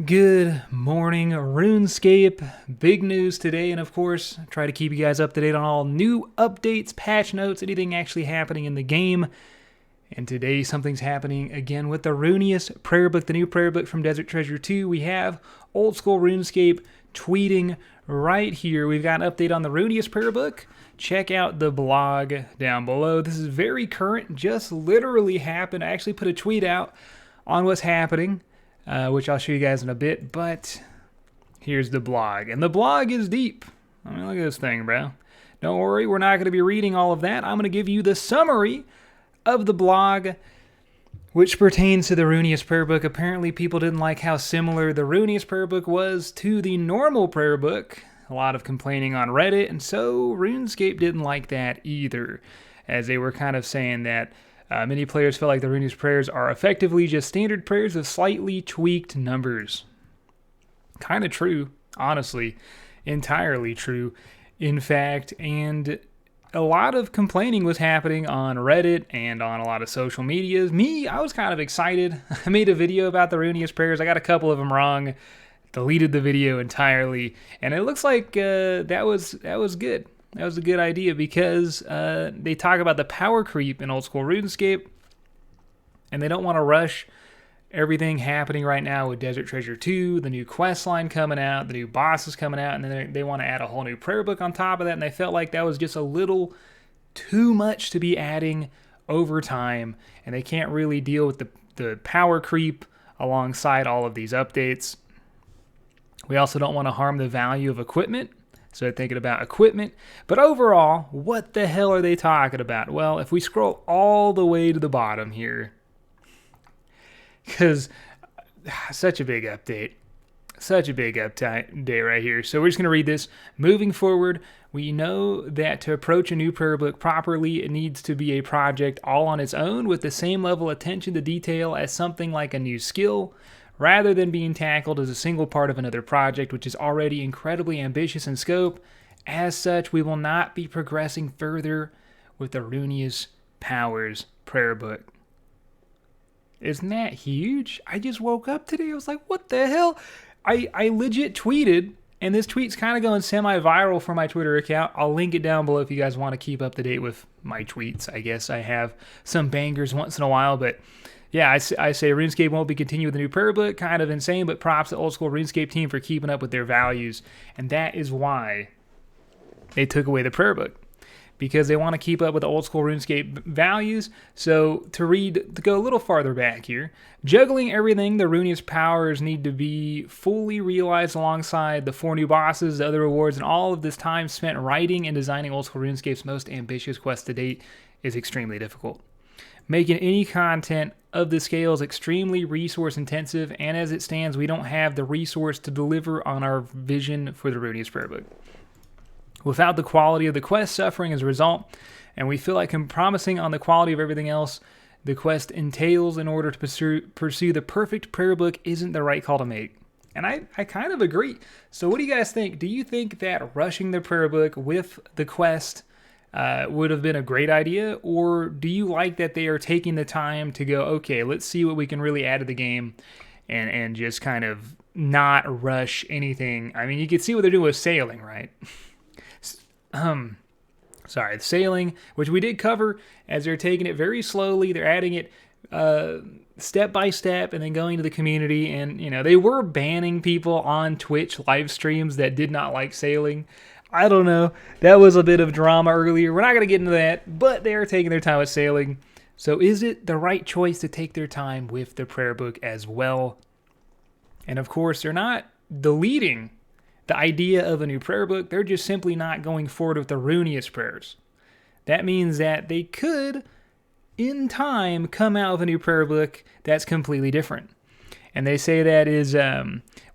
Good morning, Runescape. Big news today, and of course, try to keep you guys up to date on all new updates, patch notes, anything actually happening in the game. And today, something's happening again with the Ruinous prayer book, the new prayer book from Desert Treasure 2. We have Oldschool Runescape tweeting right here. We've got an update on the Ruinous prayer book. Check out the blog down below. This is very current, just literally happened. I actually put a tweet out on what's happening. Which I'll show you guys in a bit, but here's the blog. And the blog is deep. I mean, look at this thing, bro. Don't worry, we're not going to be reading all of that. I'm going to give you the summary of the blog, which pertains to the Ruinous prayer book. Apparently, people didn't like how similar the Ruinous prayer book was to the normal prayer book. A lot of complaining on Reddit, and so RuneScape didn't like that either, as they were kind of saying that many players feel like the Ruinous prayers are effectively just standard prayers with slightly tweaked numbers. Kind of true, honestly. Entirely true, in fact. And a lot of complaining was happening on Reddit and on a lot of social medias. Me, I was kind of excited. I made a video about the Ruinous prayers. I got a couple of them wrong. Deleted the video entirely. And it looks like that was good. That was a good idea because they talk about the power creep in Oldschool RuneScape, and they don't want to rush everything happening right now with Desert Treasure 2, the new quest line coming out, the new bosses coming out, and then they want to add a whole new prayer book on top of that, and they felt like that was just a little too much to be adding over time, and they can't really deal with the power creep alongside all of these updates. We also don't want to harm the value of equipment. So they're thinking about equipment. But overall, what the hell are they talking about? Well, if we scroll all the way to the bottom here, because such a big update. Such a big update right here. So we're just going to read this. Moving forward, we know that to approach a new prayer book properly, it needs to be a project all on its own with the same level of attention to detail as something like a new skill, rather than being tackled as a single part of another project, which is already incredibly ambitious in scope. As such, we will not be progressing further with the Ruinous Powers prayer book. Isn't that huge? I just woke up today. I was like, what the hell? I legit tweeted, and this tweet's kind of going semi-viral for my Twitter account. I'll link it down below if you guys want to keep up to date with my tweets. I guess I have some bangers once in a while, but yeah, I say RuneScape won't be continuing with the new prayer book. Kind of insane, but props to Oldschool RuneScape team for keeping up with their values. And that is why they took away the prayer book. Because they want to keep up with the Oldschool RuneScape values. So to go a little farther back here, juggling everything, the Ruinous powers need to be fully realized alongside the 4 new bosses, the other rewards, and all of this time spent writing and designing Oldschool RuneScape's most ambitious quest to date is extremely difficult. Making any content of the scale is extremely resource intensive, and as it stands, we don't have the resource to deliver on our vision for the Ruinous prayer book. Without the quality of the quest suffering as a result, and we feel like compromising on the quality of everything else the quest entails in order to pursue the perfect prayer book isn't the right call to make. And I kind of agree. So what do you guys think? Do you think that rushing the prayer book with the quest would have been a great idea, or do you like that they are taking the time to go, okay, let's see what we can really add to the game and just kind of not rush anything? I mean, you can see what they're doing with sailing, right? Sorry, the sailing, which we did cover, as they're taking it very slowly. They're adding it step by step and then going to the community. And, you know, they were banning people on Twitch live streams that did not like sailing. I don't know. That was a bit of drama earlier. We're not going to get into that, but they are taking their time with sailing. So is it the right choice to take their time with the prayer book as well? And of course, they're not deleting the idea of a new prayer book. They're just simply not going forward with the Ruinous prayers. That means that they could, in time, come out with a new prayer book that's completely different. And they say that is,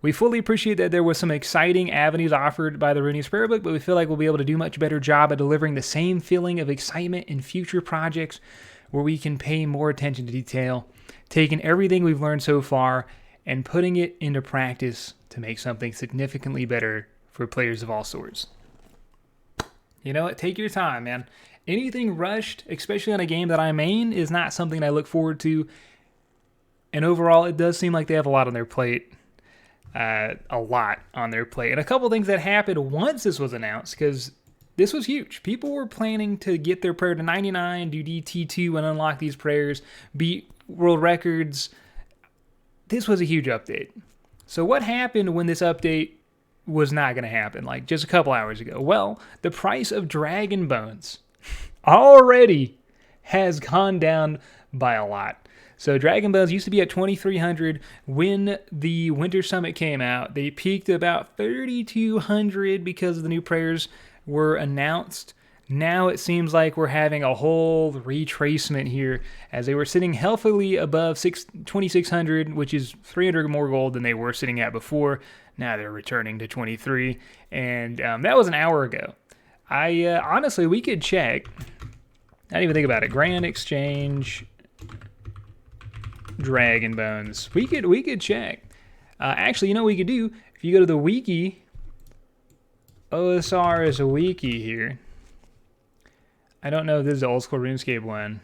we fully appreciate that there was some exciting avenues offered by the Ruinous prayer book, but we feel like we'll be able to do a much better job at delivering the same feeling of excitement in future projects where we can pay more attention to detail, taking everything we've learned so far and putting it into practice to make something significantly better for players of all sorts. You know what? Take your time, man. Anything rushed, especially on a game that I main, is not something I look forward to. And overall, it does seem like they have a lot on their plate. a lot on their plate. And a couple things that happened once this was announced, because this was huge. People were planning to get their prayer to 99, do DT2 and unlock these prayers, beat world records. This was a huge update. So what happened when this update was not going to happen, like just a couple hours ago? Well, the price of Dragon Bones already has gone down by a lot. So Dragon Bones used to be at 2,300 when the Winter Summit came out. They peaked about 3,200 because of the new prayers were announced. Now it seems like we're having a whole retracement here, as they were sitting healthily above 2,600, which is 300 more gold than they were sitting at before. Now they're returning to 23, and that was an hour ago. Honestly, we could check. I didn't even think about it. Grand Exchange, Dragon Bones. We could check. Actually, you know what we could do? If you go to the wiki, osrs wiki here. I don't know if this is the Oldschool RuneScape one.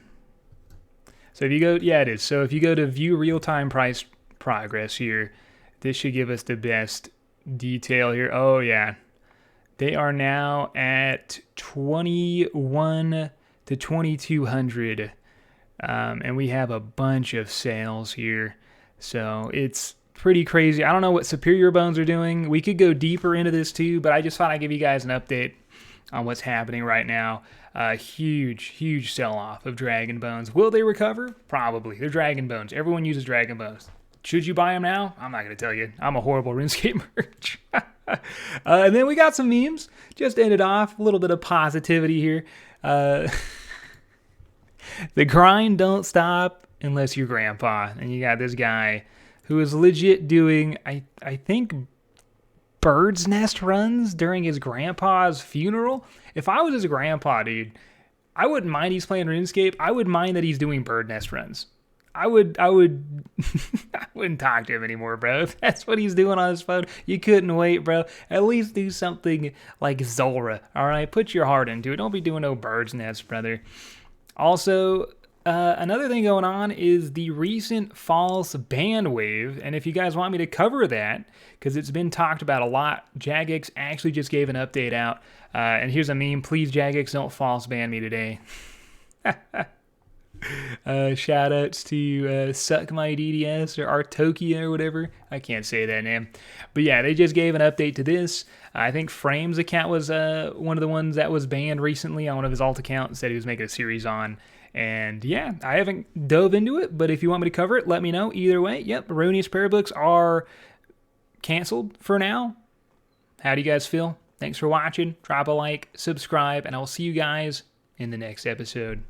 So if you go, yeah, it is. So if you go to view real-time price progress here, this should give us the best detail here. Oh yeah, they are now at 21 to 2,200. And we have a bunch of sales here. So it's pretty crazy. I don't know what Superior Bones are doing. We could go deeper into this too, but I just thought I'd give you guys an update on what's happening right now. Huge sell-off of Dragon Bones. Will they recover? Probably. They're Dragon Bones. Everyone uses Dragon Bones. Should you buy them now? I'm not going to tell you. I'm a horrible RuneScape merch. And then we got some memes. Just ended off. A little bit of positivity here. The grind don't stop unless you're grandpa. And you got this guy who is legit doing, I think, bird's nest runs during his grandpa's funeral. If I was his grandpa, dude, I wouldn't mind he's playing RuneScape. I would mind that he's doing bird nest runs. I wouldn't talk to him anymore, bro. If that's what he's doing on his phone, you couldn't wait, bro. At least do something like Zora, all right? Put your heart into it. Don't be doing no bird's nest, brother. Also, another thing going on is the recent false ban wave, and if you guys want me to cover that, because it's been talked about a lot, Jagex actually just gave an update out, and here's a meme: please Jagex, don't false ban me today. Shout outs to Suck My DDS or Artokia or whatever. I can't say that name. But yeah, they just gave an update to this. I think Frame's account was one of the ones that was banned recently on one of his alt accounts that he was making a series on. And yeah, I haven't dove into it, but if you want me to cover it, let me know. Either way, yep, Ruinous prayer books are canceled for now. How do you guys feel? Thanks for watching. Drop a like, subscribe, and I will see you guys in the next episode.